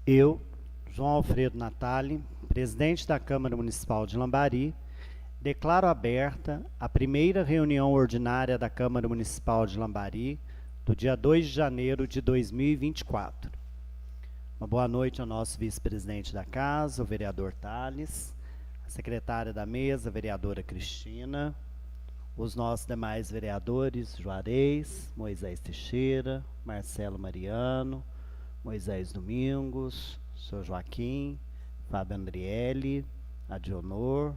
Eu, João Alfredo Natali, presidente da Câmara Municipal de Lambari, declaro aberta a primeira reunião ordinária da Câmara Municipal de Lambari do dia 2 de janeiro de 2024. Uma boa noite ao nosso vice-presidente da Casa, o vereador Tales, a secretária da mesa, a vereadora Cristina, os nossos demais vereadores, Juarez, Moisés Teixeira, Marcelo Mariano, Moisés Domingos, Sr. Joaquim, Fábio Andriele, Adionor,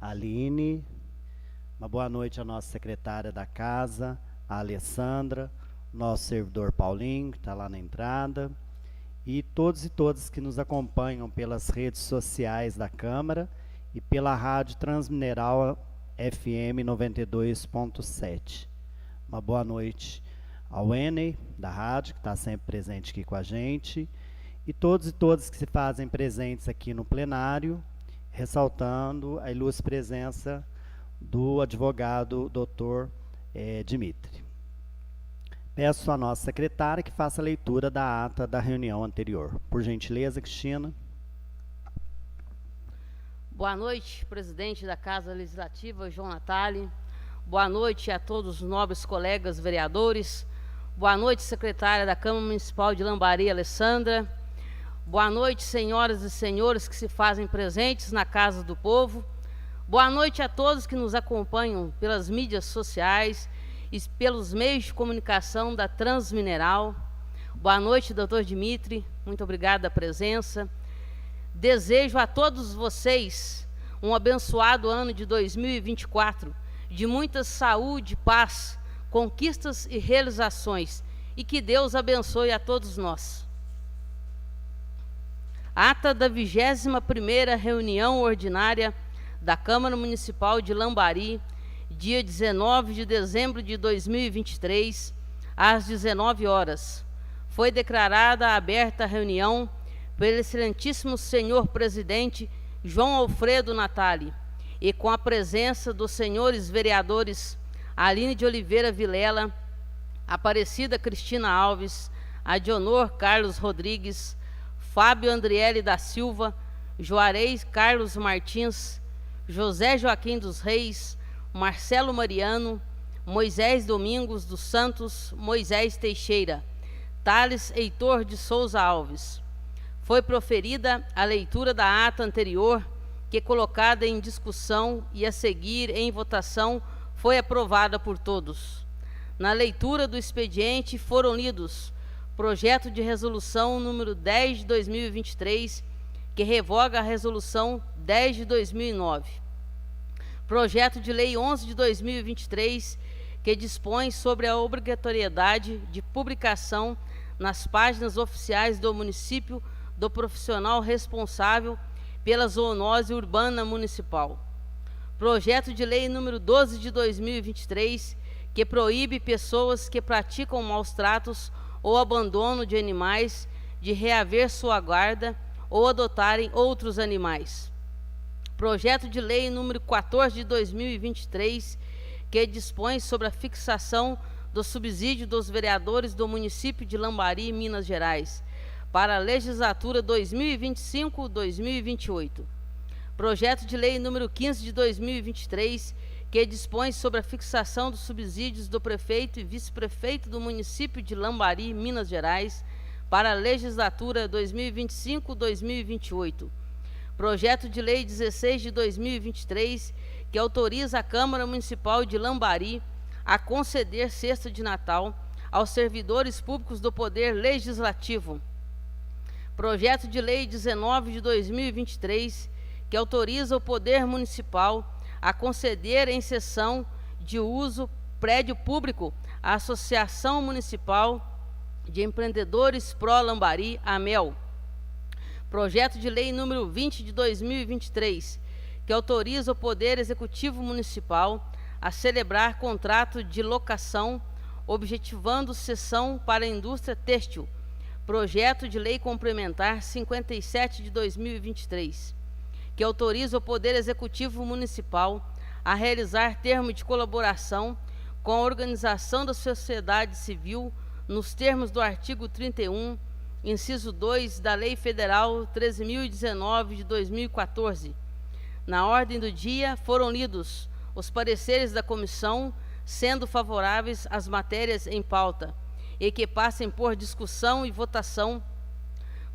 Aline. Uma boa noite à nossa secretária da Casa, a Alessandra, nosso servidor Paulinho, que está lá na entrada, e todos e todas que nos acompanham pelas redes sociais da Câmara e pela Rádio Transmineral FM 92.7. Uma boa noite ao Eney, da rádio, que está sempre presente aqui com a gente, e todos que se fazem presentes aqui no plenário, ressaltando a ilustre presença do advogado Dr. Dimitri. Peço à nossa secretária que faça a leitura da ata da reunião anterior. Por gentileza, Cristina. Boa noite, presidente da Casa Legislativa, João Natali. Boa noite a todos os nobres colegas vereadores. Boa noite, secretária da Câmara Municipal de Lambari, Alessandra. Boa noite, senhoras e senhores que se fazem presentes na Casa do Povo. Boa noite a todos que nos acompanham pelas mídias sociais e pelos meios de comunicação da Transmineral. Boa noite, doutor Dimitri. Muito obrigada pela presença. Desejo a todos vocês um abençoado ano de 2024, de muita saúde, paz, conquistas e realizações, e que Deus abençoe a todos nós. Ata da 21ª reunião ordinária da Câmara Municipal de Lambari, dia 19 de dezembro de 2023, às 19 horas. Foi declarada aberta a reunião pelo excelentíssimo senhor presidente João Alfredo Natali, e com a presença dos senhores vereadores Aline de Oliveira Vilela, Aparecida Cristina Alves, Adionor Carlos Rodrigues, Fábio Andriele da Silva, Juarez Carlos Martins, José Joaquim dos Reis, Marcelo Mariano, Moisés Domingos dos Santos, Moisés Teixeira, Tales Heitor de Souza Alves. Foi proferida a leitura da ata anterior, que, colocada em discussão e a seguir em votação, foi aprovada por todos. Na leitura do expediente foram lidos projeto de resolução número 10 de 2023, que revoga a resolução 10 de 2009. Projeto de lei 11 de 2023, que dispõe sobre a obrigatoriedade de publicação nas páginas oficiais do município do profissional responsável pela zoonose urbana municipal. Projeto de lei número 12 de 2023, que proíbe pessoas que praticam maus tratos ou abandono de animais de reaver sua guarda ou adotarem outros animais. Projeto de lei número 14 de 2023, que dispõe sobre a fixação do subsídio dos vereadores do município de Lambari, Minas Gerais, para a legislatura 2025-2028. Projeto de lei número 15 de 2023, que dispõe sobre a fixação dos subsídios do prefeito e vice-prefeito do município de Lambari, Minas Gerais, para a legislatura 2025-2028. Projeto de lei 16 de 2023, que autoriza a Câmara Municipal de Lambari a conceder cesta de Natal aos servidores públicos do Poder Legislativo. Projeto de lei 19 de 2023, que autoriza o Poder Municipal a conceder em cessão de uso prédio público à Associação Municipal de Empreendedores Pró Lambari, AMEL. Projeto de lei número 20 de 2023, que autoriza o Poder Executivo Municipal a celebrar contrato de locação, objetivando cessão para a indústria têxtil. Projeto de lei complementar 57 de 2023, que autoriza o Poder Executivo Municipal a realizar termo de colaboração com a organização da sociedade civil nos termos do artigo 31, inciso 2 da Lei Federal 13.019 de 2014. Na ordem do dia foram lidos os pareceres da comissão, sendo favoráveis às matérias em pauta, e que passem por discussão e votação.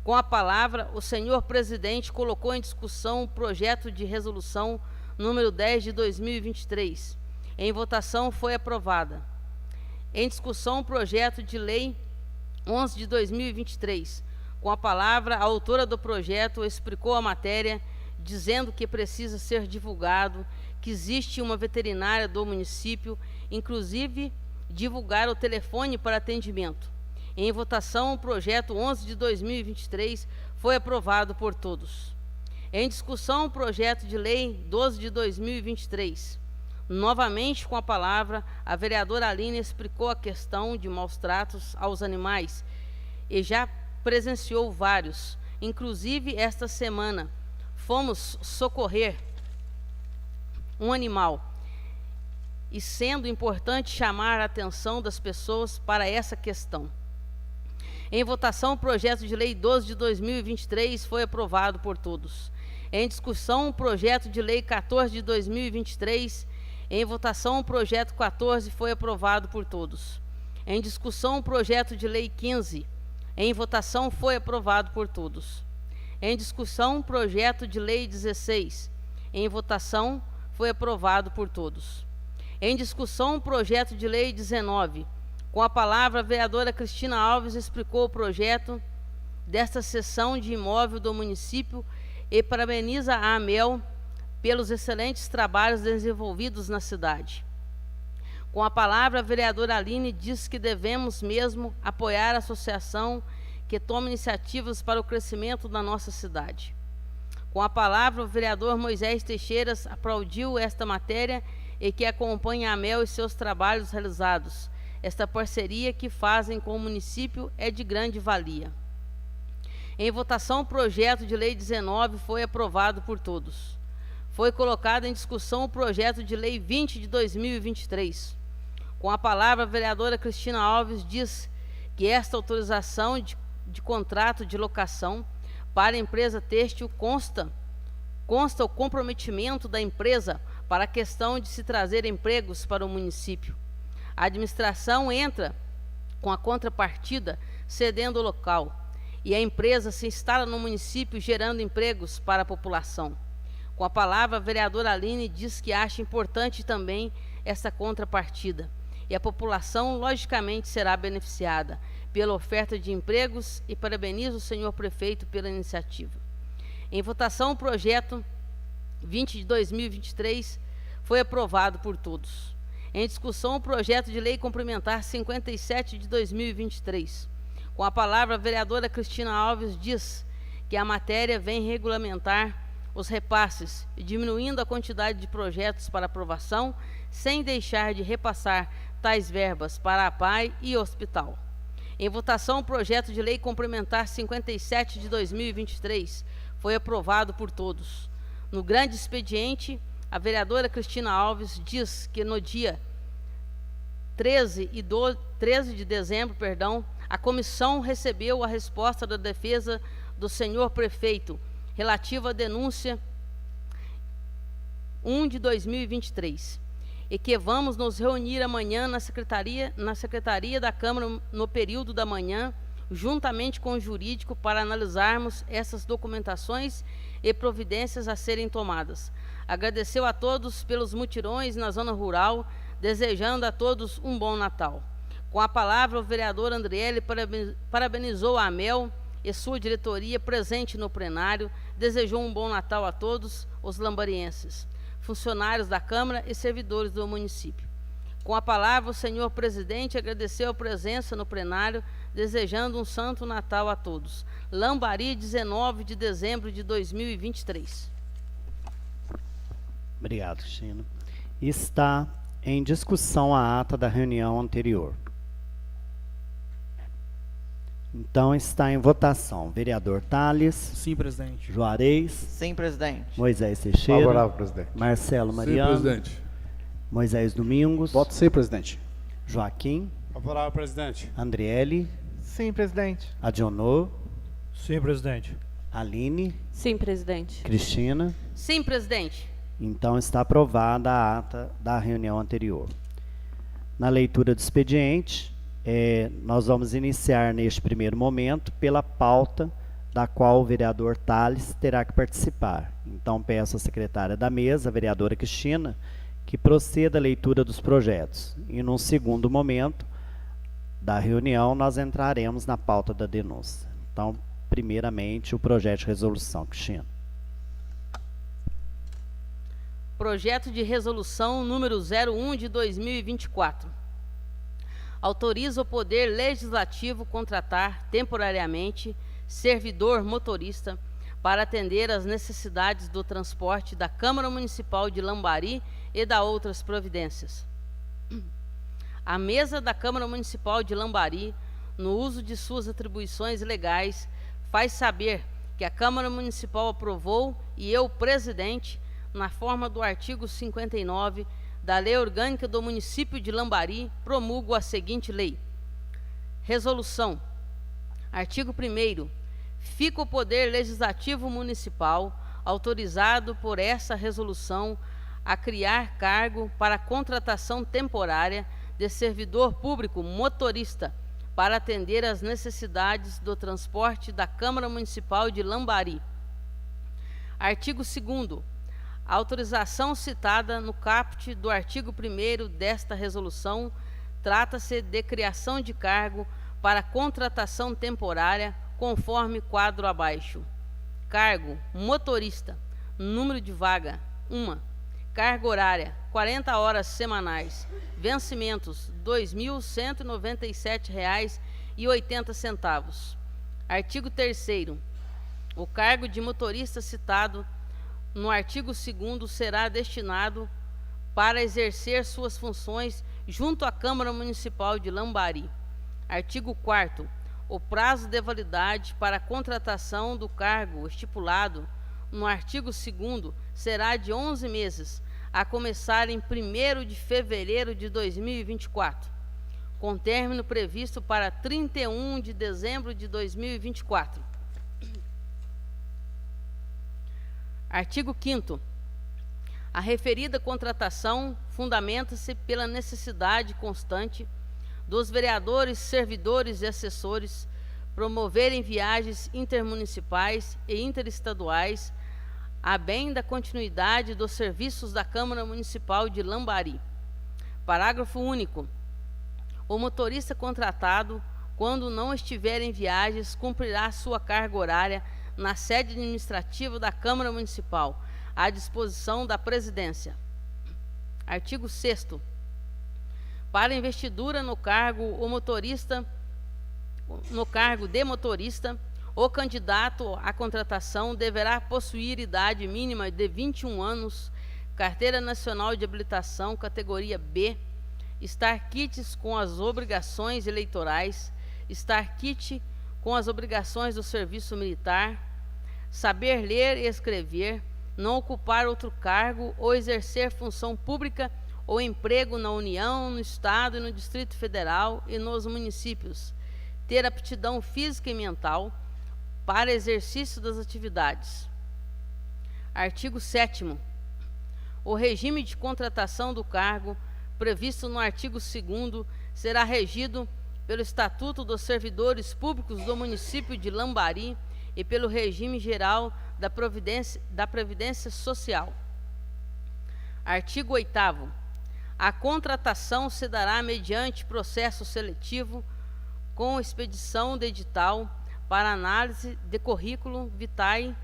Com a palavra, o senhor presidente colocou em discussão o projeto de resolução número 10 de 2023. Em votação foi aprovada. Em discussão, o projeto de lei 11 de 2023. Com a palavra, a autora do projeto explicou a matéria, dizendo que precisa ser divulgado, que existe uma veterinária do município, inclusive divulgar o telefone para atendimento. Em votação, o projeto 11 de 2023 foi aprovado por todos. Em discussão, o projeto de lei 12 de 2023. Novamente, com a palavra, a vereadora Aline explicou a questão de maus tratos aos animais e já presenciou vários. Inclusive, esta semana, fomos socorrer um animal, e sendo importante chamar a atenção das pessoas para essa questão. Em votação, o projeto de lei 12 de 2023 foi aprovado por todos. Em discussão, o projeto de lei 14 de 2023. Em votação, o projeto 14 foi aprovado por todos. Em discussão, o projeto de lei 15. Em votação, foi aprovado por todos. Em discussão, o projeto de lei 16. Em votação, foi aprovado por todos. Em discussão, o projeto de lei 19. Com a palavra, a vereadora Cristina Alves explicou o projeto desta seção de imóvel do município e parabeniza a AMEL pelos excelentes trabalhos desenvolvidos na cidade. Com a palavra, a vereadora Aline diz que devemos mesmo apoiar a associação que toma iniciativas para o crescimento da nossa cidade. Com a palavra, o vereador Moisés Teixeira aplaudiu esta matéria e que acompanha a AMEL e seus trabalhos realizados. Esta parceria que fazem com o município é de grande valia. Em votação, o projeto de lei 19 foi aprovado por todos. Foi colocado em discussão o projeto de lei 20 de 2023. Com a palavra, a vereadora Cristina Alves diz que esta autorização de contrato de locação para a empresa têxtil consta o comprometimento da empresa para a questão de se trazer empregos para o município. A administração entra com a contrapartida cedendo o local e a empresa se instala no município gerando empregos para a população. Com a palavra, a vereadora Aline diz que acha importante também essa contrapartida e a população logicamente será beneficiada pela oferta de empregos e parabeniza o senhor prefeito pela iniciativa. Em votação, o projeto 20 de 2023 foi aprovado por todos. Em discussão, o projeto de lei complementar 57 de 2023. Com a palavra, a vereadora Cristina Alves diz que a matéria vem regulamentar os repasses, diminuindo a quantidade de projetos para aprovação, sem deixar de repassar tais verbas para a PAI e hospital. Em votação, o projeto de lei complementar 57 de 2023 foi aprovado por todos. No grande expediente, a vereadora Cristina Alves diz que no dia 13 de dezembro, a comissão recebeu a resposta da defesa do senhor prefeito relativa à denúncia 1 de 2023 e que vamos nos reunir amanhã na secretaria da Câmara no período da manhã, juntamente com o jurídico, para analisarmos essas documentações e providências a serem tomadas. Agradeceu a todos pelos mutirões na zona rural, desejando a todos um bom Natal. Com a palavra, o vereador Andriele parabenizou a AMEL e sua diretoria presente no plenário, desejou um bom Natal a todos os lambarienses, funcionários da Câmara e servidores do município. Com a palavra, o senhor presidente agradeceu a presença no plenário, desejando um santo Natal a todos. Lambari, 19 de dezembro de 2023. Obrigado, Cristina. Está em discussão a ata da reunião anterior. Então está em votação. Vereador Tales. Sim, presidente. Juarez. Sim, presidente. Moisés Teixeira. Favorável, presidente. Marcelo Mariano. Sim, presidente. Moisés Domingos. Voto sim, presidente. Joaquim. Favorável, presidente. Andriele. Sim, presidente. Adionô, Sim, presidente. Aline, Sim, presidente. Cristina. Sim, presidente. Então está aprovada a ata da reunião anterior. Na leitura do expediente, nós vamos iniciar neste primeiro momento pela pauta da qual o vereador Tales terá que participar. Então peço à secretária da mesa, a vereadora Cristina, que proceda a leitura dos projetos. E num segundo momento da reunião, nós entraremos na pauta da denúncia. Então, primeiramente, o projeto de resolução. Cristina. Projeto de resolução número 01 de 2024. Autoriza o Poder Legislativo contratar temporariamente servidor motorista para atender às necessidades do transporte da Câmara Municipal de Lambari e da outras providências. A mesa da Câmara Municipal de Lambari, no uso de suas atribuições legais, faz saber que a Câmara Municipal aprovou e eu, presidente, na forma do artigo 59 da Lei Orgânica do Município de Lambari, promulgo a seguinte lei. Resolução. Artigo 1º. Fica o Poder Legislativo Municipal autorizado por essa resolução a criar cargo para contratação temporária de servidor público motorista para atender às necessidades do transporte da Câmara Municipal de Lambari. Artigo 2º. A autorização citada no caput do artigo 1º desta resolução trata-se de criação de cargo para contratação temporária, conforme quadro abaixo. Cargo: motorista. Número de vaga: 1. Carga horária: 40 horas semanais. Vencimentos: R$ 2.197,80. Artigo 3º. O cargo de motorista citado no artigo 2º será destinado para exercer suas funções junto à Câmara Municipal de Lambari. Artigo 4º. O prazo de validade para a contratação do cargo estipulado no artigo 2º será de 11 meses, a começar em 1º de fevereiro de 2024, com término previsto para 31 de dezembro de 2024. Artigo 5º. A referida contratação fundamenta-se pela necessidade constante dos vereadores, servidores e assessores promoverem viagens intermunicipais e interestaduais a bem da continuidade dos serviços da Câmara Municipal de Lambari. Parágrafo único. O motorista contratado, quando não estiver em viagens, cumprirá sua carga horária na sede administrativa da Câmara Municipal, à disposição da Presidência. Artigo 6º. Para investidura no cargo de motorista, o candidato à contratação deverá possuir idade mínima de 21 anos, carteira nacional de habilitação categoria B, estar quites com as obrigações eleitorais, estar quite com as obrigações do serviço militar, saber ler e escrever, não ocupar outro cargo ou exercer função pública ou emprego na União, no Estado e no Distrito Federal e nos municípios, ter aptidão física e mental para exercício das atividades. Artigo 7º. O regime de contratação do cargo previsto no artigo 2º será regido pelo Estatuto dos Servidores Públicos do município de Lambari e pelo regime geral da Previdência Social. Artigo 8º. A contratação se dará mediante processo seletivo com expedição de edital para análise de currículo vitae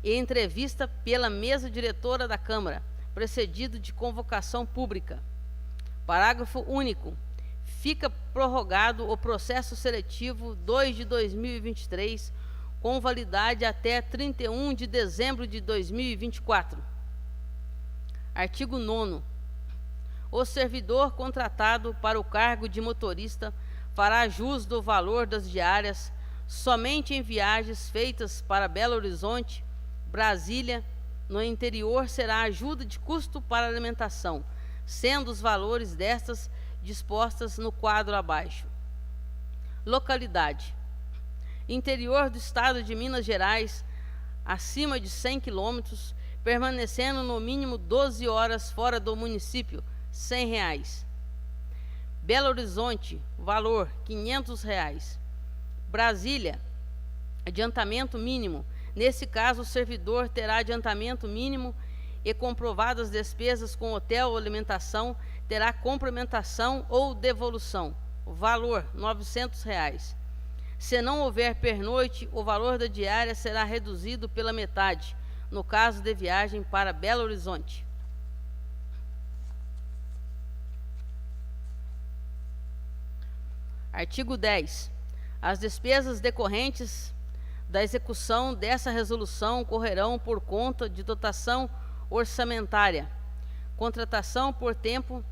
e entrevista pela mesa diretora da Câmara, precedido de convocação pública. Parágrafo único. Fica prorrogado o processo seletivo 2 de 2023, com validade até 31 de dezembro de 2024. Artigo 9º. O servidor contratado para o cargo de motorista fará jus do valor das diárias somente em viagens feitas para Belo Horizonte, Brasília. No interior será ajuda de custo para alimentação, sendo os valores destas dispostas no quadro abaixo. Localidade: interior do estado de Minas Gerais, acima de 100 km, permanecendo no mínimo 12 horas fora do município, R$ 100. Belo Horizonte, valor R$ 500. Brasília, adiantamento mínimo. Nesse caso, o servidor terá adiantamento mínimo e comprovadas despesas com hotel ou alimentação, terá complementação ou devolução. Valor R$ 900. Se não houver pernoite, o valor da diária será reduzido pela metade, no caso de viagem para Belo Horizonte. Artigo 10. As despesas decorrentes da execução dessa resolução correrão por conta de dotação orçamentária, contratação por tempo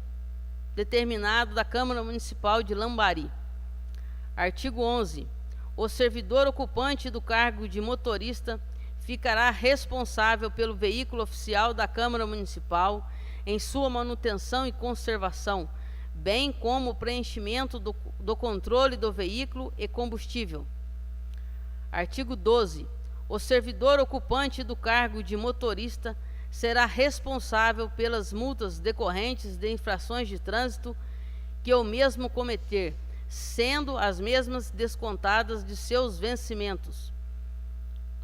determinado da Câmara Municipal de Lambari. Artigo 11. O servidor ocupante do cargo de motorista ficará responsável pelo veículo oficial da Câmara Municipal em sua manutenção e conservação, bem como o preenchimento do controle do veículo e combustível. Artigo 12. O servidor ocupante do cargo de motorista será responsável pelas multas decorrentes de infrações de trânsito que o mesmo cometer, sendo as mesmas descontadas de seus vencimentos.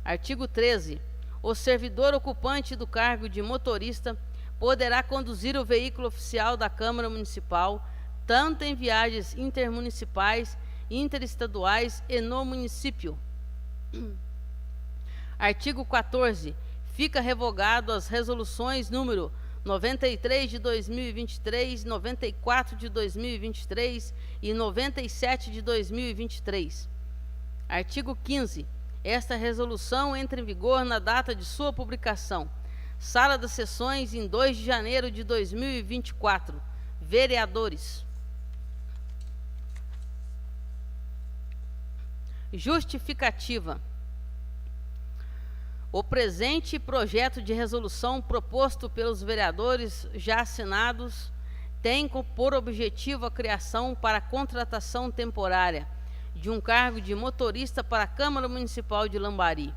Artigo 13. O servidor ocupante do cargo de motorista poderá conduzir o veículo oficial da Câmara Municipal, tanto em viagens intermunicipais, interestaduais e no município. Artigo 14. Fica revogado as resoluções número 93 de 2023, 94 de 2023 e 97 de 2023. Artigo 15. Esta resolução entra em vigor na data de sua publicação. Sala das Sessões, em 2 de janeiro de 2024. Vereadores. Justificativa. O presente projeto de resolução proposto pelos vereadores já assinados tem por objetivo a criação para a contratação temporária de um cargo de motorista para a Câmara Municipal de Lambari.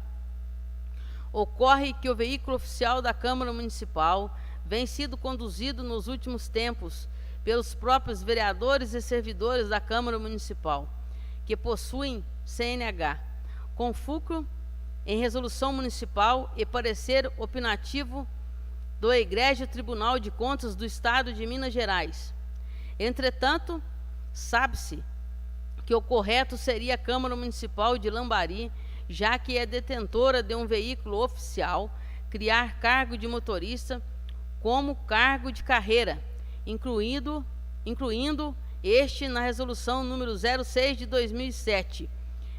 Ocorre que o veículo oficial da Câmara Municipal vem sido conduzido nos últimos tempos pelos próprios vereadores e servidores da Câmara Municipal, que possuem CNH, com fulcro em resolução municipal e parecer opinativo do Egrégio Tribunal de Contas do Estado de Minas Gerais. Entretanto, sabe-se que o correto seria a Câmara Municipal de Lambari, já que é detentora de um veículo oficial, criar cargo de motorista como cargo de carreira, incluindo este na resolução número 06 de 2007,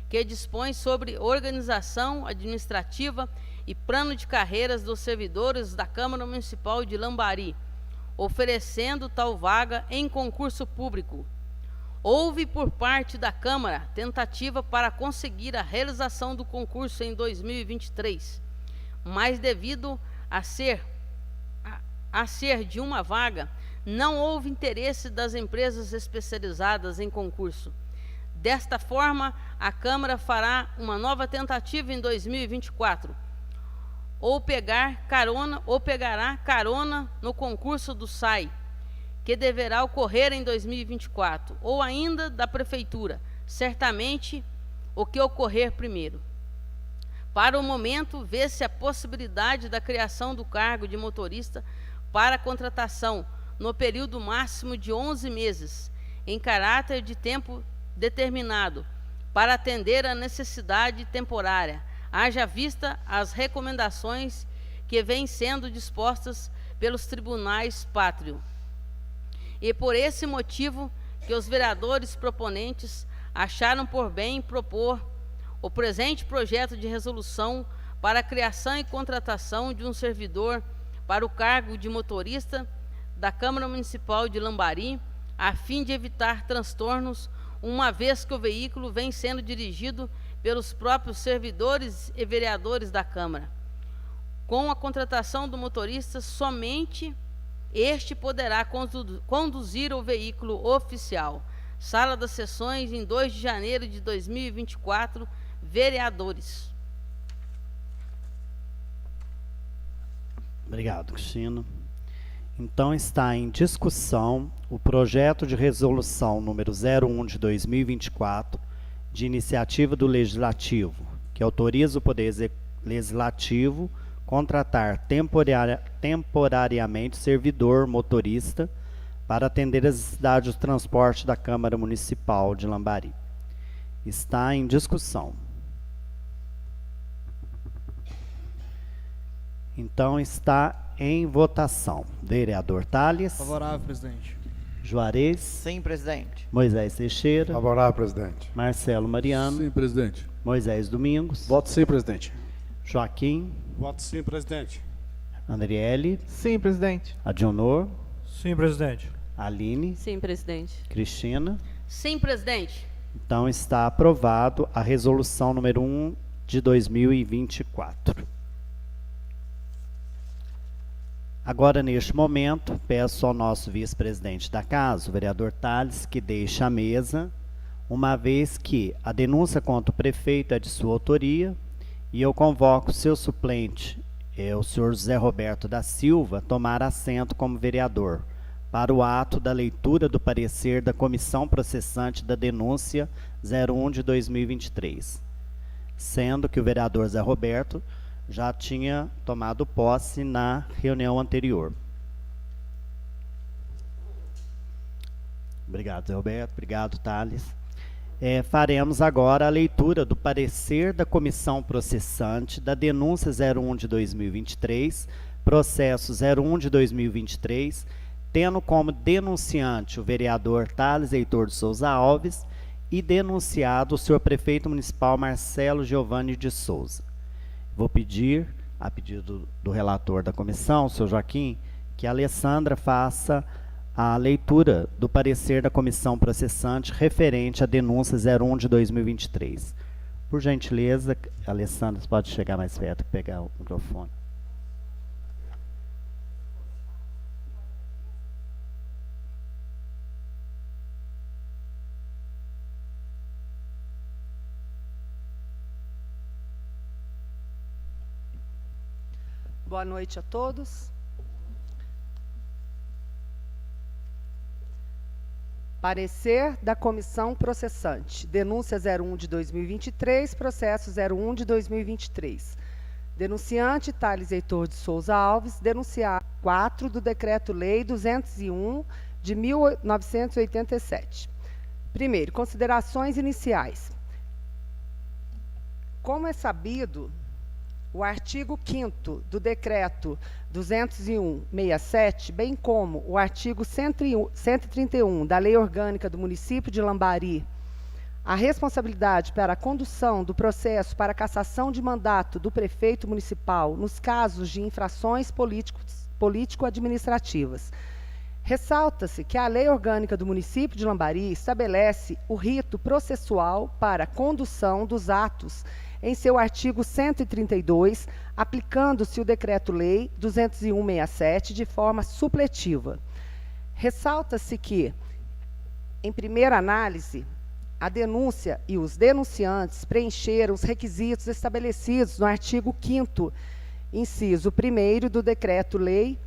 que dispõe sobre organização administrativa e plano de carreiras dos servidores da Câmara Municipal de Lambari, oferecendo tal vaga em concurso público. Houve por parte da Câmara tentativa para conseguir a realização do concurso em 2023, mas devido a ser de uma vaga, não houve interesse das empresas especializadas em concurso. Desta forma, a Câmara fará uma nova tentativa em 2024, ou pegará carona no concurso do SAI, que deverá ocorrer em 2024, ou ainda da Prefeitura, certamente o que ocorrer primeiro. Para o momento, vê-se a possibilidade da criação do cargo de motorista para contratação no período máximo de 11 meses, em caráter de tempo determinado, para atender a necessidade temporária, haja vista as recomendações que vêm sendo dispostas pelos tribunais pátrios. E por esse motivo que os vereadores proponentes acharam por bem propor o presente projeto de resolução para a criação e contratação de um servidor para o cargo de motorista da Câmara Municipal de Lambari, a fim de evitar transtornos, uma vez que o veículo vem sendo dirigido pelos próprios servidores e vereadores da Câmara. Com a contratação do motorista, somente este poderá conduzir o veículo oficial, Sala das Sessões, em 2 de janeiro de 2024. Vereadores. Obrigado, Cristina. Então, está em discussão o projeto de resolução número 01 de 2024, de iniciativa do Legislativo, que autoriza o Poder Legislativo contratar temporariamente servidor motorista para atender as necessidades do transporte da Câmara Municipal de Lambari. Está em discussão. Então, está em votação. Vereador Tales. Favorável, presidente. Juarez. Sim, presidente. Moisés Teixeira. Favorável, presidente. Marcelo Mariano. Sim, presidente. Moisés Domingos. Voto sim, presidente. Joaquim. Voto sim, presidente. Andriele. Sim, presidente. Adionor. Sim, presidente. Aline. Sim, presidente. Cristina. Sim, presidente. Então, está aprovado a resolução número 1 de 2024. Agora, neste momento, peço ao nosso vice-presidente da casa, o vereador Tales, que deixe a mesa, uma vez que a denúncia contra o prefeito é de sua autoria, e eu convoco o seu suplente, o senhor José Roberto da Silva, tomar assento como vereador, para o ato da leitura do parecer da comissão processante da denúncia 01 de 2023, sendo que o vereador Zé Roberto já tinha tomado posse na reunião anterior. Obrigado, Zé Roberto. Obrigado, Tales. Faremos agora a leitura do parecer da comissão processante da denúncia 01 de 2023, processo 01 de 2023, tendo como denunciante o vereador Tales Heitor de Souza Alves e denunciado o senhor prefeito municipal Marcelo Giovanni de Souza. Vou pedir, a pedido do relator da comissão, o senhor Joaquim, que a Alessandra faça a leitura do parecer da comissão processante referente à denúncia 01 de 2023. Por gentileza, Alessandra, você pode chegar mais perto e pegar o microfone. Boa noite a todos. Parecer da comissão processante. Denúncia 01 de 2023, processo 01 de 2023. Denunciante Tales Heitor de Souza Alves, denunciado 4 do Decreto-Lei 201 de 1987. Primeiro, considerações iniciais. Como é sabido, o artigo 5º do Decreto 201/67, bem como o artigo 131 da Lei Orgânica do Município de Lambari, a responsabilidade para a condução do processo para cassação de mandato do prefeito municipal nos casos de infrações político-administrativas. Ressalta-se que a Lei Orgânica do Município de Lambari estabelece o rito processual para a condução dos atos em seu artigo 132, aplicando-se o Decreto-Lei 201/67 de forma supletiva. Ressalta-se que, em primeira análise, a denúncia e os denunciantes preencheram os requisitos estabelecidos no artigo 5º, inciso 1º do Decreto-Lei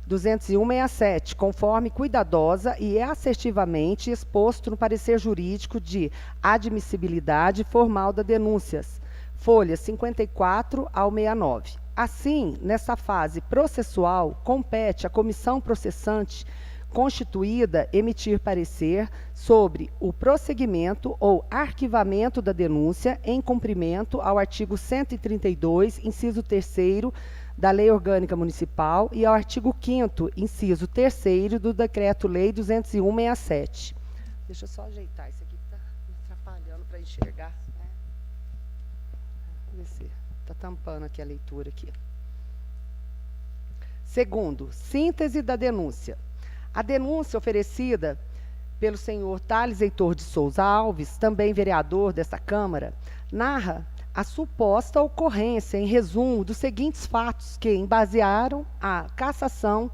201/67, conforme cuidadosa e assertivamente exposto no parecer jurídico de admissibilidade formal das denúncias, folhas 54 ao 69. Assim, nessa fase processual, compete à comissão processante constituída emitir parecer sobre o prosseguimento ou arquivamento da denúncia em cumprimento ao artigo 132, inciso 3º da Lei Orgânica Municipal e ao artigo 5º, inciso 3º do Decreto-Lei 201/67. Deixa eu só ajeitar isso aqui que está me atrapalhando para enxergar. Está tampando aqui a leitura aqui. Segundo, síntese da denúncia. A denúncia oferecida pelo senhor Tales Heitor de Souza Alves, também vereador desta Câmara, narra a suposta ocorrência, em resumo, dos seguintes fatos que embasearam a cassação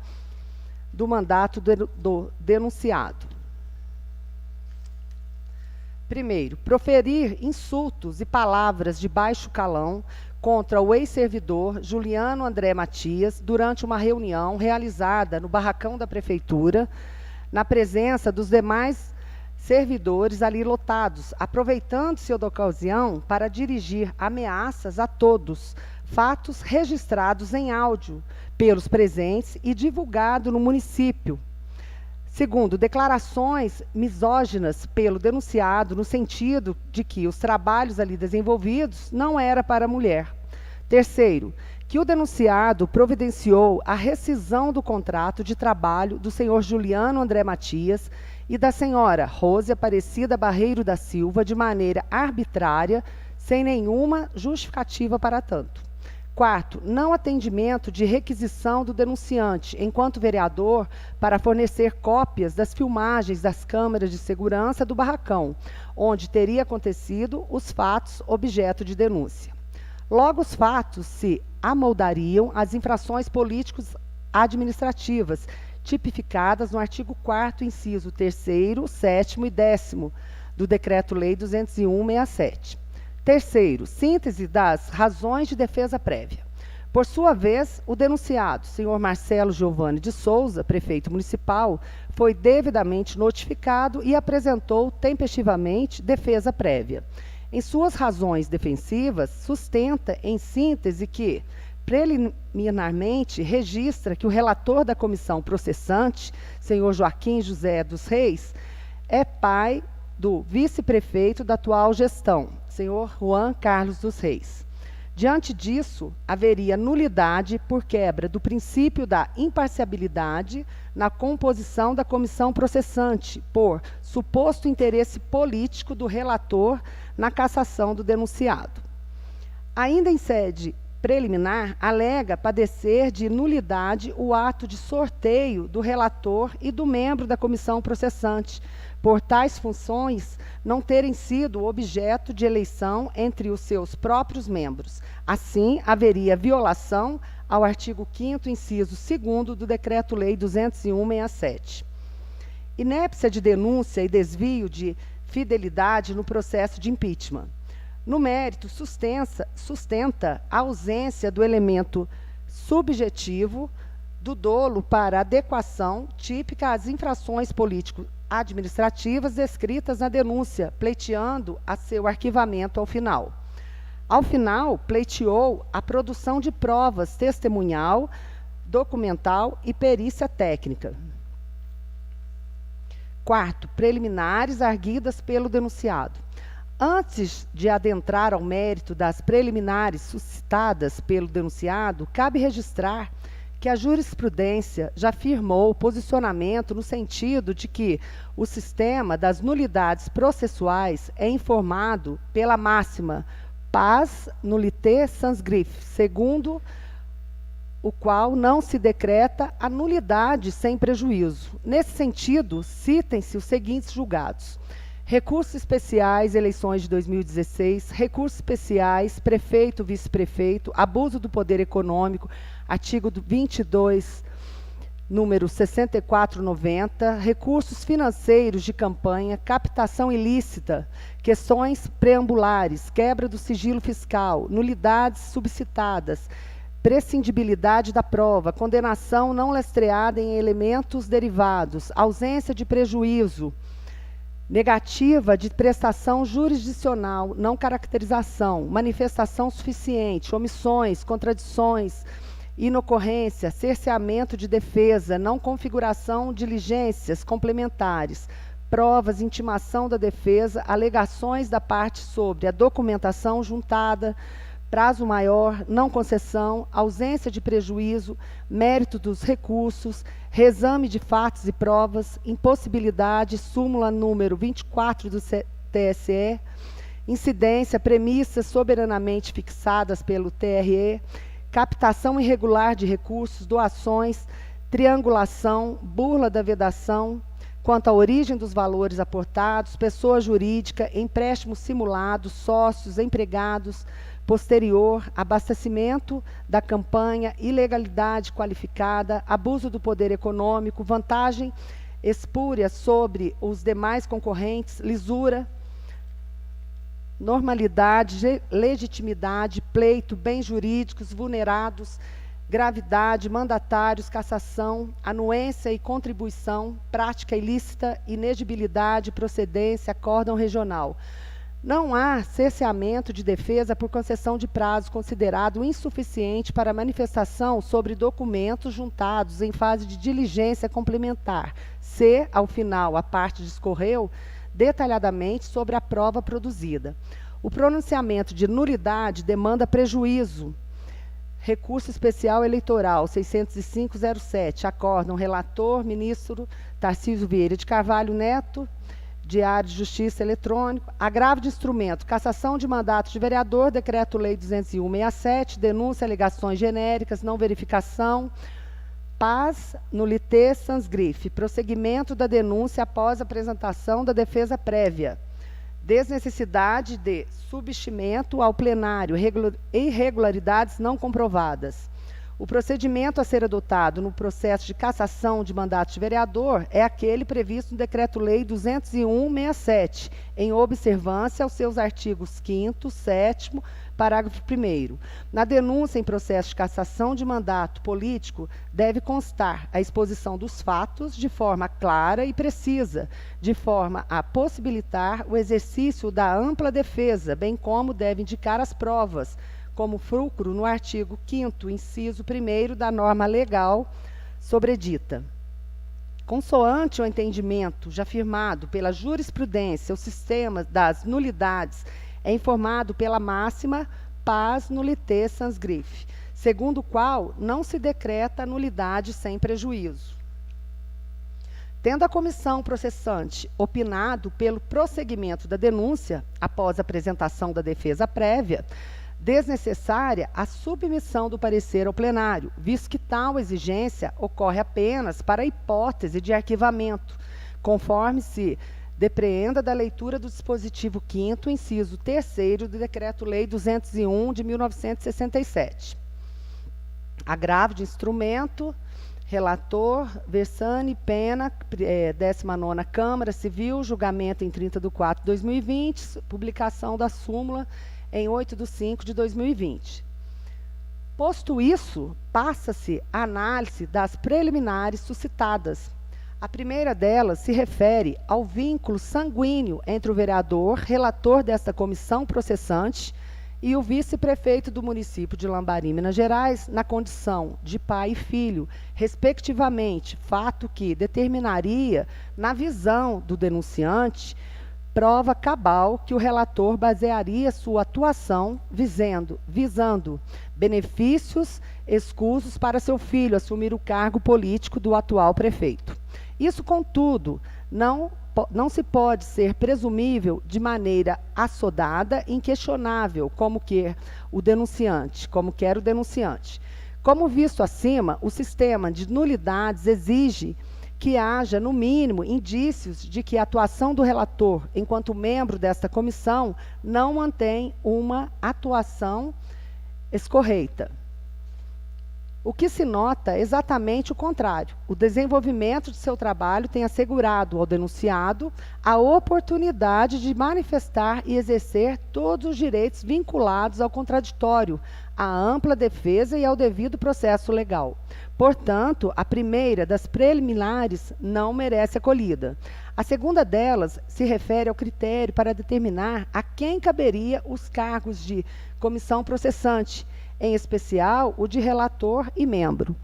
do mandato do denunciado. Primeiro, proferir insultos e palavras de baixo calão contra o ex-servidor Juliano André Matias durante uma reunião realizada no barracão da Prefeitura, na presença dos demais servidores ali lotados, aproveitando-se da ocasião para dirigir ameaças a todos, fatos registrados em áudio pelos presentes e divulgado no município. Segundo, declarações misóginas pelo denunciado, no sentido de que os trabalhos ali desenvolvidos não era para a mulher. Terceiro, que o denunciado providenciou a rescisão do contrato de trabalho do senhor Juliano André Matias e da senhora Rose Aparecida Barreiro da Silva de maneira arbitrária, sem nenhuma justificativa para tanto. Quarto, não atendimento de requisição do denunciante, enquanto vereador, para fornecer cópias das filmagens das câmeras de segurança do barracão, onde teria acontecido os fatos objeto de denúncia. Logo, os fatos se amoldariam às infrações políticos administrativas, tipificadas no artigo 4º, inciso 3º, 7º e 10º do Decreto-Lei 201/67. Terceiro, síntese das razões de defesa prévia. Por sua vez, o denunciado, senhor Marcelo Giovanni de Souza, prefeito municipal, foi devidamente notificado e apresentou tempestivamente defesa prévia. Em suas razões defensivas, sustenta, em síntese, que, preliminarmente, registra que o relator da comissão processante, senhor Joaquim José dos Reis, é pai do vice-prefeito da atual gestão, senhor Juan Carlos dos Reis. Diante disso, haveria nulidade por quebra do princípio da imparcialidade na composição da comissão processante, por suposto interesse político do relator na cassação do denunciado. Ainda em sede preliminar, alega padecer de nulidade o ato de sorteio do relator e do membro da comissão processante, por tais funções não terem sido objeto de eleição entre os seus próprios membros. Assim, haveria violação ao artigo 5º, inciso 2º do Decreto-Lei 201/67. Inépcia de denúncia e desvio de fidelidade no processo de impeachment. No mérito, sustenta a ausência do elemento subjetivo do dolo para adequação típica às infrações político-administrativas descritas na denúncia, pleiteando a seu arquivamento ao final. Ao final, pleiteou a produção de provas testemunhal, documental e perícia técnica. Quarto, preliminares arguidas pelo denunciado. Antes de adentrar ao mérito das preliminares suscitadas pelo denunciado, cabe registrar que a jurisprudência já firmou o posicionamento no sentido de que o sistema das nulidades processuais é informado pela máxima pars nullité sans griffe, segundo o qual não se decreta a nulidade sem prejuízo. Nesse sentido, citem-se os seguintes julgados: recursos especiais, eleições de 2016, recursos especiais, prefeito, vice-prefeito, abuso do poder econômico, artigo 22, número 6490, recursos financeiros de campanha, captação ilícita, questões preambulares, quebra do sigilo fiscal, nulidades subcitadas, prescindibilidade da prova, condenação não lastreada em elementos derivados, ausência de prejuízo, negativa de prestação jurisdicional, não caracterização, manifestação suficiente, omissões, contradições, inocorrência, cerceamento de defesa, não configuração, diligências complementares, provas, intimação da defesa, alegações da parte sobre a documentação juntada, prazo maior, não concessão, ausência de prejuízo, mérito dos recursos, reexame de fatos e provas, impossibilidade, súmula número 24 do TSE, incidência, premissas soberanamente fixadas pelo TRE, captação irregular de recursos, doações, triangulação, burla da vedação, quanto à origem dos valores aportados, pessoa jurídica, empréstimo simulado, sócios, empregados, posterior, abastecimento da campanha, ilegalidade qualificada, abuso do poder econômico, vantagem espúria sobre os demais concorrentes, lisura, normalidade, legitimidade, pleito, bens jurídicos vulnerados, gravidade, mandatários, cassação, anuência e contribuição, prática ilícita, inegibilidade, procedência, acórdão regional. Não há cerceamento de defesa por concessão de prazo considerado insuficiente para manifestação sobre documentos juntados em fase de diligência complementar, se, ao final, a parte discorreu detalhadamente sobre a prova produzida. O pronunciamento de nulidade demanda prejuízo. Recurso especial eleitoral 60507, acórdão relator, ministro Tarcísio Vieira de Carvalho Neto, Diário de Justiça Eletrônico, agravo de instrumento, cassação de mandato de vereador, Decreto-Lei 201/67, denúncia, alegações genéricas, não verificação, paz, nullité, sans griffe, prosseguimento da denúncia após apresentação da defesa prévia, desnecessidade de substimento ao plenário, irregularidades não comprovadas. O procedimento a ser adotado no processo de cassação de mandato de vereador é aquele previsto no Decreto-Lei 201/67, em observância aos seus artigos 5º, 7º, parágrafo 1º. Na denúncia em processo de cassação de mandato político, deve constar a exposição dos fatos de forma clara e precisa, de forma a possibilitar o exercício da ampla defesa, bem como deve indicar as provas, como fulcro no artigo 5º, inciso 1º da norma legal sobredita. Consoante o entendimento já firmado pela jurisprudência, o sistema das nulidades é informado pela máxima pars nullité sans griffe, segundo o qual não se decreta nulidade sem prejuízo. Tendo a comissão processante opinado pelo prosseguimento da denúncia, após a apresentação da defesa prévia, desnecessária a submissão do parecer ao plenário, visto que tal exigência ocorre apenas para a hipótese de arquivamento, conforme se depreenda da leitura do dispositivo 5º, inciso 3º do Decreto-Lei 201 de 1967. Agravo de instrumento, relator, Versani, pena, 19ª Câmara Civil, julgamento em 30/4/2020, publicação da súmula em 8/5/2020. Posto isso, passa-se a análise das preliminares suscitadas. A primeira delas se refere ao vínculo sanguíneo entre o vereador, relator desta comissão processante, e o vice-prefeito do município de Lambari, Minas Gerais, na condição de pai e filho, respectivamente, fato que determinaria, na visão do denunciante, prova cabal que o relator basearia sua atuação visando benefícios escusos para seu filho assumir o cargo político do atual prefeito. Isso, contudo, não se pode ser presumível de maneira assodada e inquestionável, como quer o denunciante. Como visto acima, o sistema de nulidades exige que haja, no mínimo, indícios de que a atuação do relator, enquanto membro desta comissão, não mantém uma atuação escorreita. O que se nota é exatamente o contrário. O desenvolvimento de seu trabalho tem assegurado ao denunciado a oportunidade de manifestar e exercer todos os direitos vinculados ao contraditório, à ampla defesa e ao devido processo legal. Portanto, a primeira das preliminares não merece acolhida. A segunda delas se refere ao critério para determinar a quem caberia os cargos de comissão processante, em especial o de relator e membro.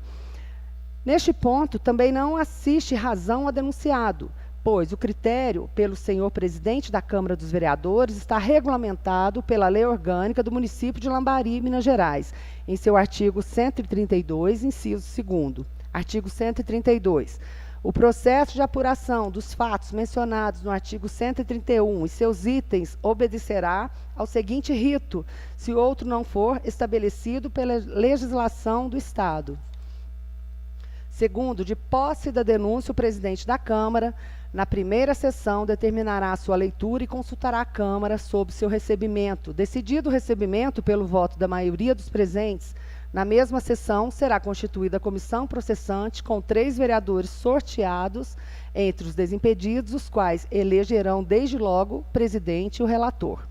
Neste ponto, também não assiste razão a denunciado, pois o critério pelo senhor presidente da Câmara dos Vereadores está regulamentado pela Lei Orgânica do município de Lambari, Minas Gerais, em seu artigo 132, inciso 2º. Artigo 132. O processo de apuração dos fatos mencionados no artigo 131 e seus itens obedecerá ao seguinte rito, se outro não for estabelecido pela legislação do Estado. Segundo, de posse da denúncia, o presidente da Câmara, na primeira sessão, determinará a sua leitura e consultará a Câmara sobre seu recebimento. Decidido o recebimento pelo voto da maioria dos presentes, na mesma sessão será constituída a comissão processante com 3 vereadores sorteados entre os desimpedidos, os quais elegerão desde logo o presidente e o relator.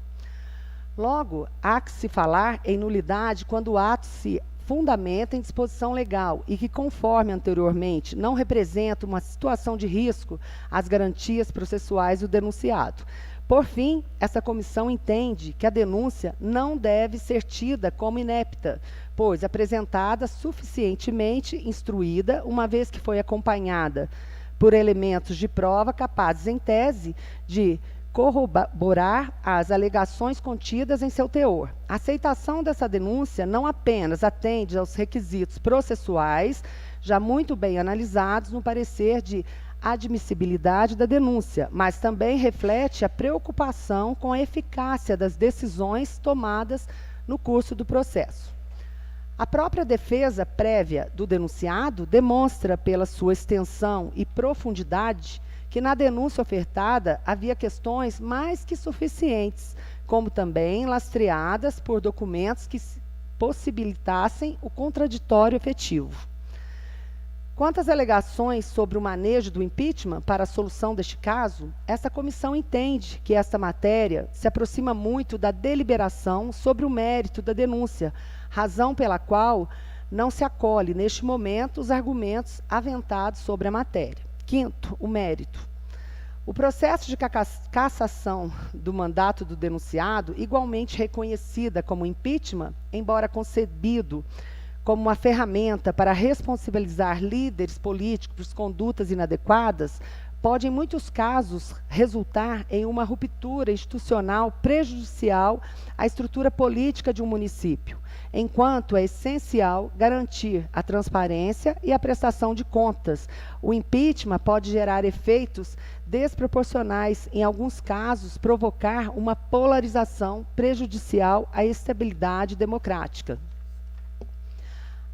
Logo, há que se falar em nulidade quando o ato se fundamenta em disposição legal e que, conforme anteriormente, não representa uma situação de risco às garantias processuais do denunciado. Por fim, essa comissão entende que a denúncia não deve ser tida como inepta, pois apresentada suficientemente instruída, uma vez que foi acompanhada por elementos de prova capazes, em tese, de corroborar as alegações contidas em seu teor. A aceitação dessa denúncia não apenas atende aos requisitos processuais, já muito bem analisados no parecer de admissibilidade da denúncia, mas também reflete a preocupação com a eficácia das decisões tomadas no curso do processo. A própria defesa prévia do denunciado demonstra, pela sua extensão e profundidade, que na denúncia ofertada havia questões mais que suficientes, como também lastreadas por documentos que possibilitassem o contraditório efetivo. Quanto às alegações sobre o manejo do impeachment para a solução deste caso, essa comissão entende que esta matéria se aproxima muito da deliberação sobre o mérito da denúncia, razão pela qual não se acolhe, neste momento, os argumentos aventados sobre a matéria. Quinto, o mérito. O processo de cassação do mandato do denunciado, igualmente reconhecida como impeachment, embora concebido como uma ferramenta para responsabilizar líderes políticos por condutas inadequadas, pode, em muitos casos, resultar em uma ruptura institucional prejudicial à estrutura política de um município, enquanto é essencial garantir a transparência e a prestação de contas. O impeachment pode gerar efeitos desproporcionais, em alguns casos, provocar uma polarização prejudicial à estabilidade democrática.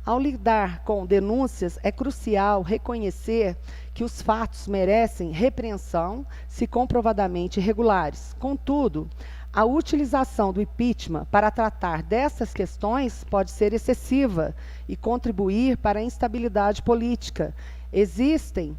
Ao lidar com denúncias, é crucial reconhecer que os fatos merecem repreensão se comprovadamente irregulares. Contudo, a utilização do impeachment para tratar dessas questões pode ser excessiva e contribuir para a instabilidade política. Existem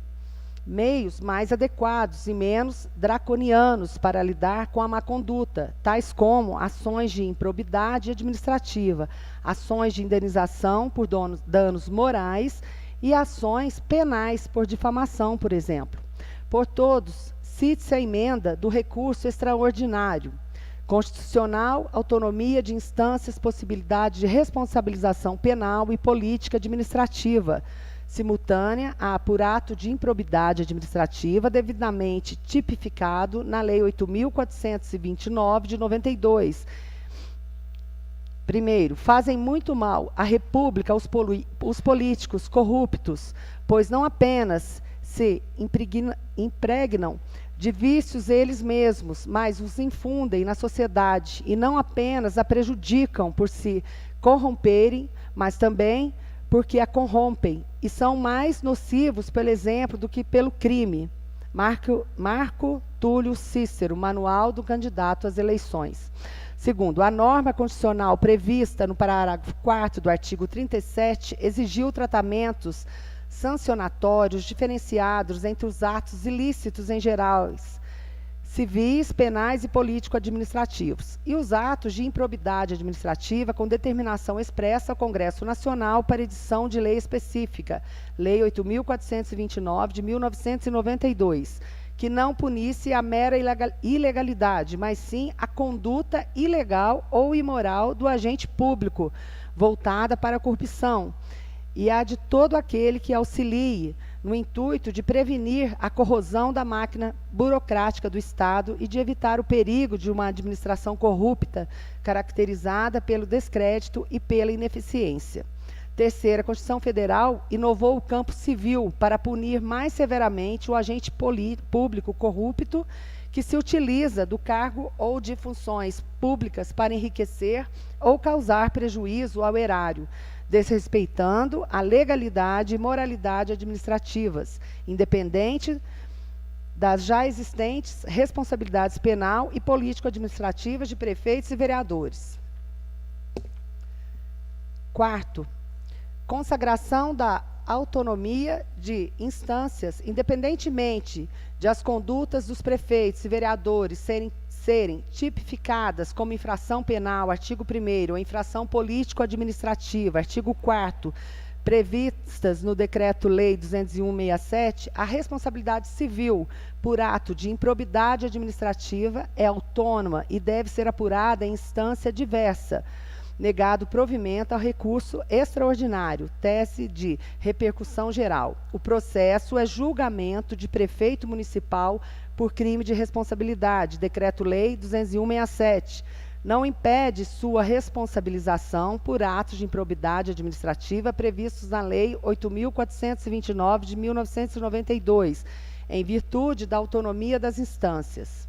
meios mais adequados e menos draconianos para lidar com a má-conduta, tais como ações de improbidade administrativa, ações de indenização por danos morais e ações penais por difamação, por exemplo. Por todos, cite-se a emenda do recurso extraordinário, constitucional, autonomia de instâncias, possibilidade de responsabilização penal e política administrativa, simultânea a por ato de improbidade administrativa devidamente tipificado na Lei 8.429, de 92. Primeiro, fazem muito mal à República os políticos corruptos, pois não apenas se impregnam de vícios eles mesmos, mas os infundem na sociedade e não apenas a prejudicam por se corromperem, mas também porque a corrompem e são mais nocivos pelo exemplo do que pelo crime. Marco Túlio Cícero, Manual do Candidato às Eleições. Segundo, a norma constitucional prevista no parágrafo 4º do artigo 37 exigiu tratamentos sancionatórios diferenciados entre os atos ilícitos em geral, civis, penais e político-administrativos, e os atos de improbidade administrativa com determinação expressa ao Congresso Nacional para edição de lei específica, Lei 8.429, de 1992, que não punisse a mera ilegalidade, mas sim a conduta ilegal ou imoral do agente público, voltada para a corrupção, e a de todo aquele que auxilie no intuito de prevenir a corrosão da máquina burocrática do Estado e de evitar o perigo de uma administração corrupta, caracterizada pelo descrédito e pela ineficiência. Terceira, a Constituição Federal inovou o campo civil para punir mais severamente o agente público corrupto que se utiliza do cargo ou de funções públicas para enriquecer ou causar prejuízo ao erário, desrespeitando a legalidade e moralidade administrativas, independente das já existentes responsabilidades penal e político-administrativas de prefeitos e vereadores. Quarto, consagração da autonomia de instâncias, independentemente de as condutas dos prefeitos e vereadores serem tipificadas como infração penal, artigo 1º, ou infração político-administrativa, artigo 4º, previstas no Decreto-Lei 201/67, a responsabilidade civil por ato de improbidade administrativa é autônoma e deve ser apurada em instância diversa, negado provimento ao recurso extraordinário, tese de repercussão geral. O processo é julgamento de prefeito municipal por crime de responsabilidade, Decreto-Lei 201/67. Não impede sua responsabilização por atos de improbidade administrativa previstos na Lei 8.429 de 1992, em virtude da autonomia das instâncias.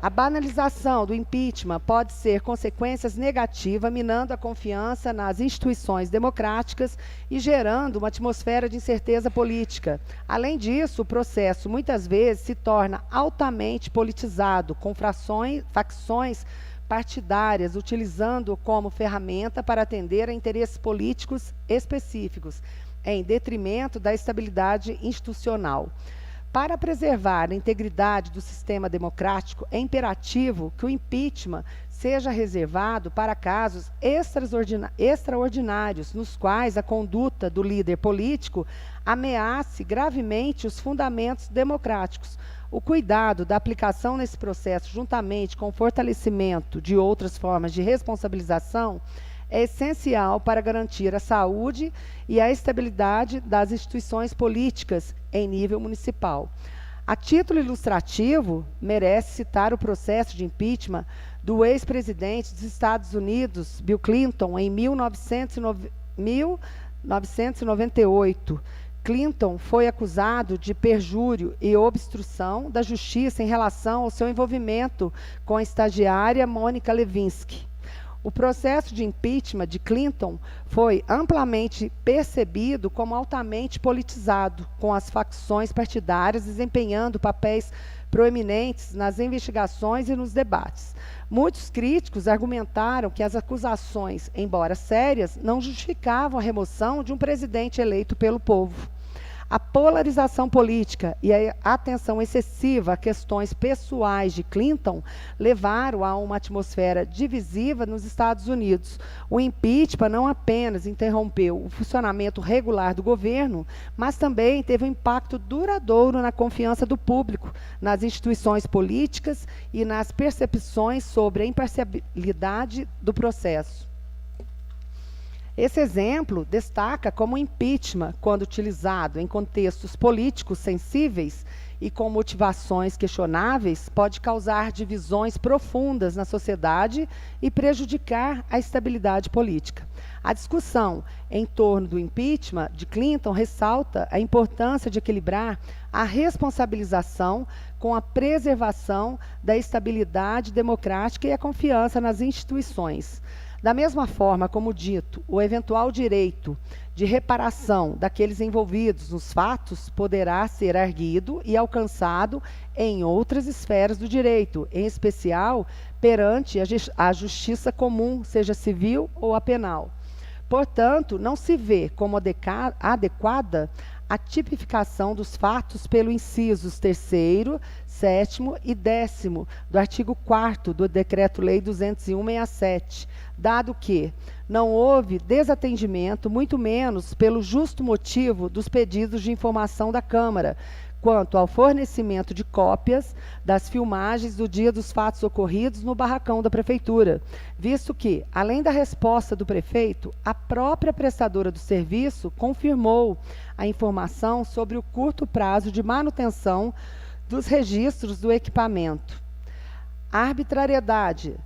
A banalização do impeachment pode ser consequências negativas, minando a confiança nas instituições democráticas e gerando uma atmosfera de incerteza política. Além disso, o processo muitas vezes se torna altamente politizado, com facções partidárias, utilizando-o como ferramenta para atender a interesses políticos específicos, em detrimento da estabilidade institucional. Para preservar a integridade do sistema democrático, é imperativo que o impeachment seja reservado para casos extraordinários, nos quais a conduta do líder político ameace gravemente os fundamentos democráticos. O cuidado da aplicação nesse processo, juntamente com o fortalecimento de outras formas de responsabilização, é essencial para garantir a saúde e a estabilidade das instituições políticas em nível municipal. A título ilustrativo, merece citar o processo de impeachment do ex-presidente dos Estados Unidos, Bill Clinton, em 1998. Clinton foi acusado de perjúrio e obstrução da justiça em relação ao seu envolvimento com a estagiária Monica Lewinsky. O processo de impeachment de Clinton foi amplamente percebido como altamente politizado, com as facções partidárias desempenhando papéis proeminentes nas investigações e nos debates. Muitos críticos argumentaram que as acusações, embora sérias, não justificavam a remoção de um presidente eleito pelo povo. A polarização política e a atenção excessiva a questões pessoais de Clinton levaram a uma atmosfera divisiva nos Estados Unidos. O impeachment não apenas interrompeu o funcionamento regular do governo, mas também teve um impacto duradouro na confiança do público, nas instituições políticas e nas percepções sobre a imparcialidade do processo. Esse exemplo destaca como o impeachment, quando utilizado em contextos políticos sensíveis e com motivações questionáveis, pode causar divisões profundas na sociedade e prejudicar a estabilidade política. A discussão em torno do impeachment de Clinton ressalta a importância de equilibrar a responsabilização com a preservação da estabilidade democrática e a confiança nas instituições. Da mesma forma, como dito, o eventual direito de reparação daqueles envolvidos nos fatos poderá ser arguido e alcançado em outras esferas do direito, em especial perante a justiça comum, seja civil ou a penal. Portanto, não se vê como adequada a tipificação dos fatos pelo incisos 3º, 7º e 10º do artigo 4º do Decreto-Lei 201/67, dado que não houve desatendimento, muito menos pelo justo motivo dos pedidos de informação da Câmara, quanto ao fornecimento de cópias das filmagens do dia dos fatos ocorridos no barracão da Prefeitura, visto que, além da resposta do prefeito, a própria prestadora do serviço confirmou a informação sobre o curto prazo de manutenção dos registros do equipamento. A arbitrariedade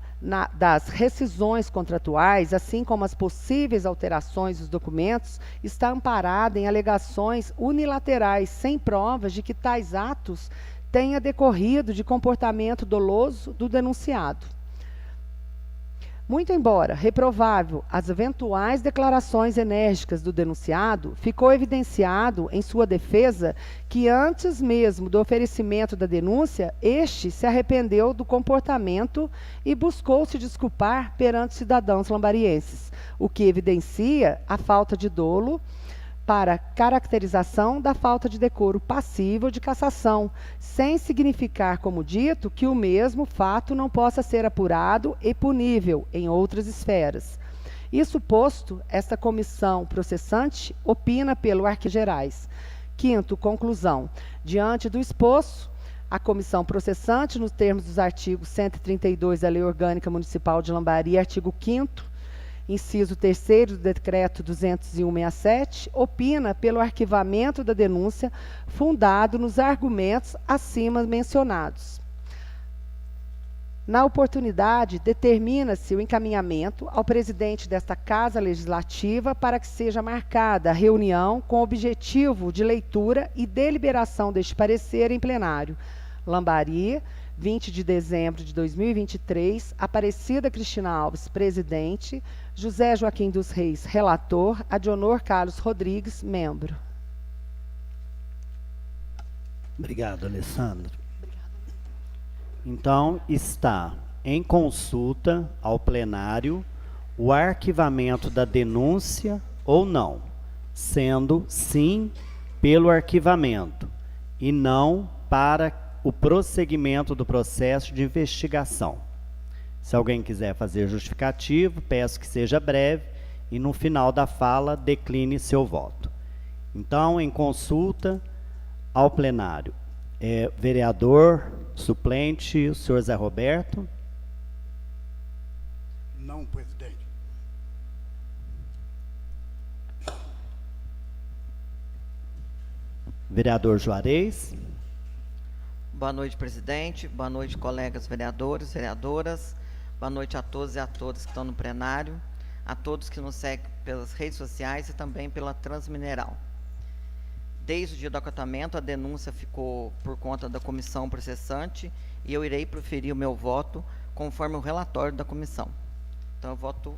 das rescisões contratuais, assim como as possíveis alterações dos documentos, está amparada em alegações unilaterais, sem provas de que tais atos tenha decorrido de comportamento doloso do denunciado. Muito embora reprovável as eventuais declarações enérgicas do denunciado, ficou evidenciado em sua defesa que antes mesmo do oferecimento da denúncia, este se arrependeu do comportamento e buscou se desculpar perante cidadãos lambarienses, o que evidencia a falta de dolo para caracterização da falta de decoro passível de cassação, sem significar, como dito, que o mesmo fato não possa ser apurado e punível em outras esferas. Isso posto, esta comissão processante opina pelo arquivo gerais. Quinto, conclusão. Diante do exposto, a comissão processante, nos termos dos artigos 132 da Lei Orgânica Municipal de Lambari, artigo 5º, inciso 3º do Decreto 201/67, opina pelo arquivamento da denúncia fundado nos argumentos acima mencionados. Na oportunidade, determina-se o encaminhamento ao presidente desta Casa Legislativa para que seja marcada a reunião com o objetivo de leitura e deliberação deste parecer em plenário. Lambari, 20 de dezembro de 2023, Aparecida Cristina Alves, presidente, José Joaquim dos Reis, relator, Adionor Carlos Rodrigues, membro. Obrigado, Alessandro. Então, está em consulta ao plenário o arquivamento da denúncia ou não, sendo sim pelo arquivamento e não para o prosseguimento do processo de investigação. Se alguém quiser fazer justificativo, peço que seja breve e no final da fala decline seu voto. Então, em consulta ao plenário, vereador suplente, o senhor Zé Roberto. Não, presidente. Vereador Juarez. Boa noite, presidente. Boa noite, colegas vereadores, vereadoras. Boa noite a todos e a todas que estão no plenário, a todos que nos seguem pelas redes sociais e também pela Transmineral. Desde o dia do acatamento, a denúncia ficou por conta da comissão processante e eu irei proferir o meu voto conforme o relatório da comissão. Então, eu voto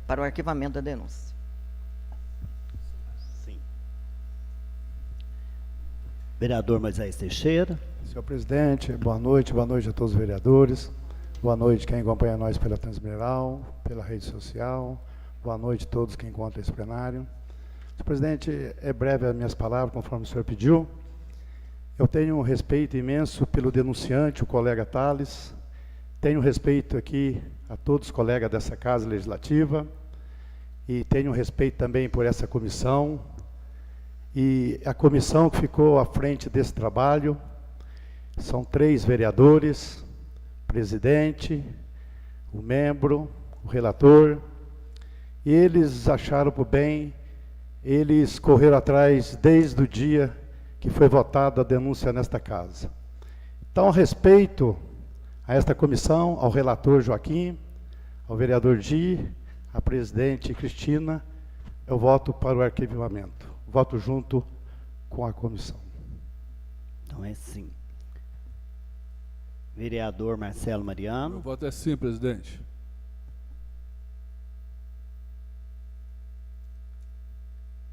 para o arquivamento da denúncia. Sim. Vereador Moisés Teixeira. Senhor presidente, boa noite a todos os vereadores. Boa noite quem acompanha nós pela Transmineral, pela rede social. Boa noite a todos que encontram esse plenário. Senhor presidente, é breve as minhas palavras, conforme o senhor pediu. Eu tenho um respeito imenso pelo denunciante, o colega Tales. Tenho respeito aqui a todos os colegas dessa Casa Legislativa. E tenho respeito também por essa comissão. E a comissão que ficou à frente desse trabalho são 3 vereadores, presidente, o membro, o relator. E eles acharam por bem. Eles correram atrás desde o dia que foi votada a denúncia nesta casa. Então, a respeito a esta comissão, ao relator Joaquim, ao vereador Di, à presidente Cristina, eu voto para o arquivamento. Voto junto com a comissão. Então é sim. Vereador Marcelo Mariano. Meu voto é sim, presidente.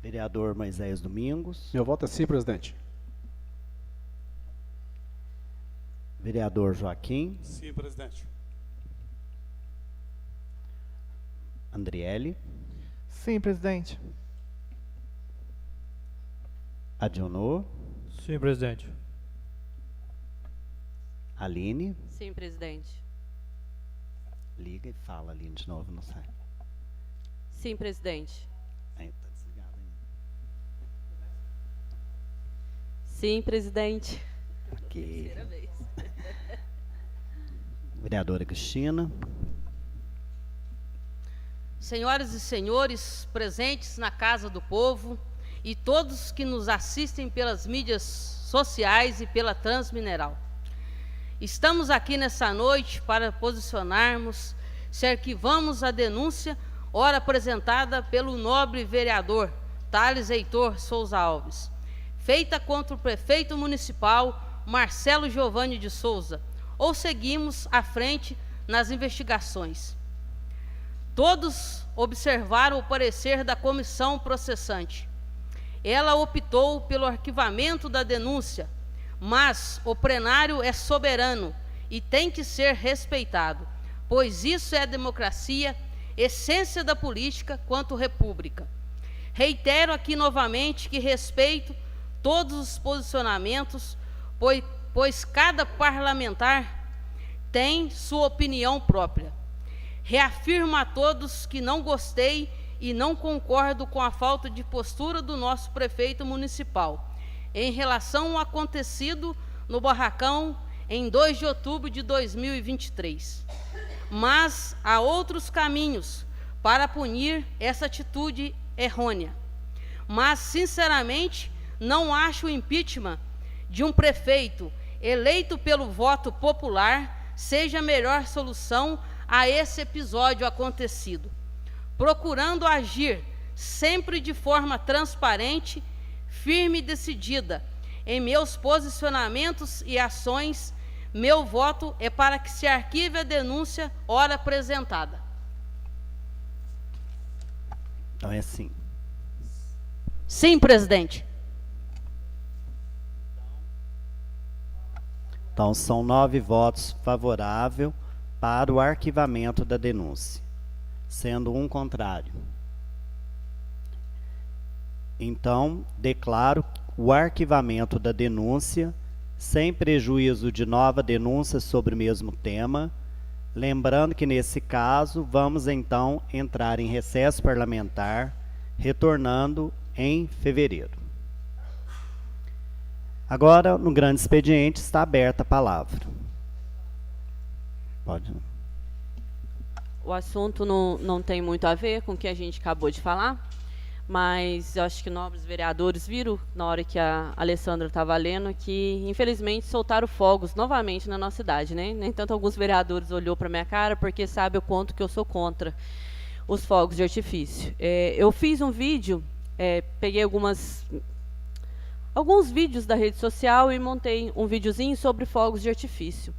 Vereador Moisés Domingos. Meu voto é sim, presidente. Vereador Joaquim. Sim, presidente. Andriele. Sim, presidente. Adionor. Sim, presidente. Aline. Sim, presidente. Liga e fala, Aline, de novo, não sai. Sim, presidente. Aí, tá desligado ainda. Sim, presidente. Ok. Terceira vez. Vereadora Cristina. Senhoras e senhores presentes na Casa do Povo e todos que nos assistem pelas mídias sociais e pela Transmineral. Estamos aqui nessa noite para posicionarmos se arquivamos a denúncia ora apresentada pelo nobre vereador Tales Heitor Souza Alves, feita contra o prefeito municipal Marcelo Giovanni de Souza, ou seguimos à frente nas investigações. Todos observaram o parecer da comissão processante. Ela optou pelo arquivamento da denúncia, mas o plenário é soberano e tem que ser respeitado, pois isso é a democracia, essência da política quanto república. Reitero aqui novamente que respeito todos os posicionamentos, pois cada parlamentar tem sua opinião própria. Reafirmo a todos que não gostei e não concordo com a falta de postura do nosso prefeito municipal em relação ao acontecido no barracão em 2 de outubro de 2023. Mas há outros caminhos para punir essa atitude errônea. Mas, sinceramente, não acho o impeachment de um prefeito eleito pelo voto popular seja a melhor solução a esse episódio acontecido. Procurando agir sempre de forma transparente, firme e decidida em meus posicionamentos e ações, meu voto é para que se arquive a denúncia ora apresentada. Então é assim. Sim, presidente. Então são 9 votos favoráveis para o arquivamento da denúncia, sendo um contrário. Então, declaro o arquivamento da denúncia, sem prejuízo de nova denúncia sobre o mesmo tema, lembrando que, nesse caso, vamos então entrar em recesso parlamentar, retornando em fevereiro. Agora, no grande expediente, está aberta a palavra. Pode. O assunto não tem muito a ver com o que a gente acabou de falar, mas eu acho que nobres vereadores viram, na hora que a Alessandra estava lendo, que, infelizmente, soltaram fogos novamente na nossa cidade, né? Nem tanto alguns vereadores olhou para minha cara, porque sabe o quanto que eu sou contra os fogos de artifício. Eu fiz um vídeo, peguei alguns vídeos da rede social e montei um videozinho sobre fogos de artifício.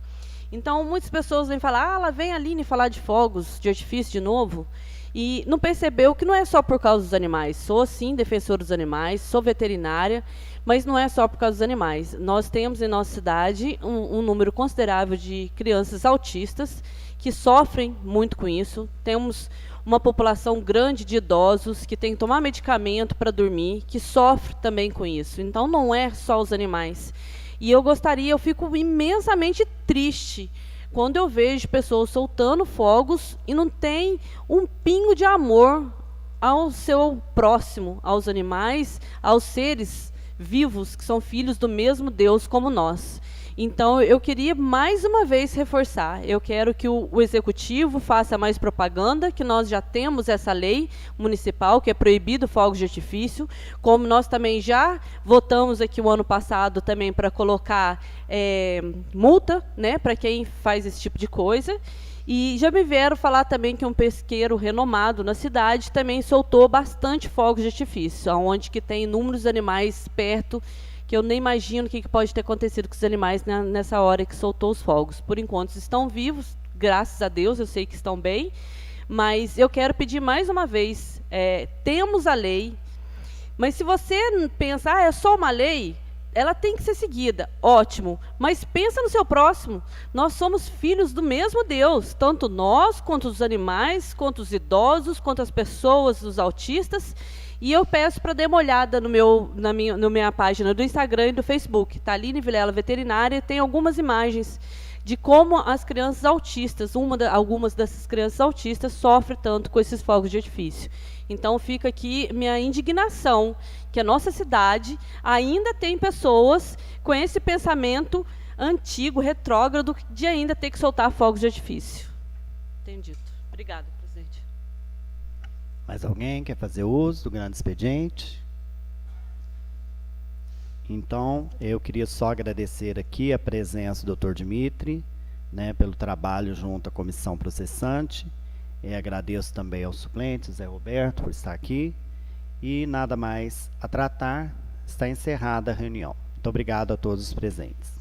Então, muitas pessoas vêm falar, lá vem a Aline falar de fogos de artifício de novo, e não percebeu que não é só por causa dos animais. Sou, sim, defensora dos animais, sou veterinária, mas não é só por causa dos animais. Nós temos em nossa cidade um número considerável de crianças autistas que sofrem muito com isso. Temos uma população grande de idosos que tem que tomar medicamento para dormir, que sofre também com isso. Então, não é só os animais. E eu fico imensamente triste quando eu vejo pessoas soltando fogos e não tem um pingo de amor ao seu próximo, aos animais, aos seres vivos que são filhos do mesmo Deus como nós. Então, eu queria mais uma vez reforçar, eu quero que o Executivo faça mais propaganda, que nós já temos essa lei municipal, que é proibido fogos de artifício, como nós também já votamos aqui o ano passado também para colocar multa, né, para quem faz esse tipo de coisa. E já me vieram falar também que um pesqueiro renomado na cidade também soltou bastante fogos de artifício, onde que tem inúmeros animais perto, que eu nem imagino o que pode ter acontecido com os animais nessa hora que soltou os fogos. Por enquanto, estão vivos, graças a Deus, eu sei que estão bem, mas eu quero pedir mais uma vez, temos a lei, mas se você pensa, é só uma lei, ela tem que ser seguida, ótimo, mas pensa no seu próximo. Nós somos filhos do mesmo Deus, tanto nós, quanto os animais, quanto os idosos, quanto as pessoas, os autistas. E eu peço para dar uma olhada na minha página do Instagram e do Facebook, Thaline Vilela Veterinária, tem algumas imagens de como as crianças autistas, algumas dessas crianças autistas sofrem tanto com esses fogos de artifício. Então, fica aqui minha indignação, que a nossa cidade ainda tem pessoas com esse pensamento antigo, retrógrado, de ainda ter que soltar fogos de artifício. Entendido. Obrigada, presidente. Mais alguém quer fazer uso do grande expediente? Então, eu queria só agradecer aqui a presença do Dr. Dimitri, né, pelo trabalho junto à comissão processante. Agradeço também aos suplentes, Zé Roberto, por estar aqui. E nada mais a tratar, está encerrada a reunião. Muito obrigado a todos os presentes.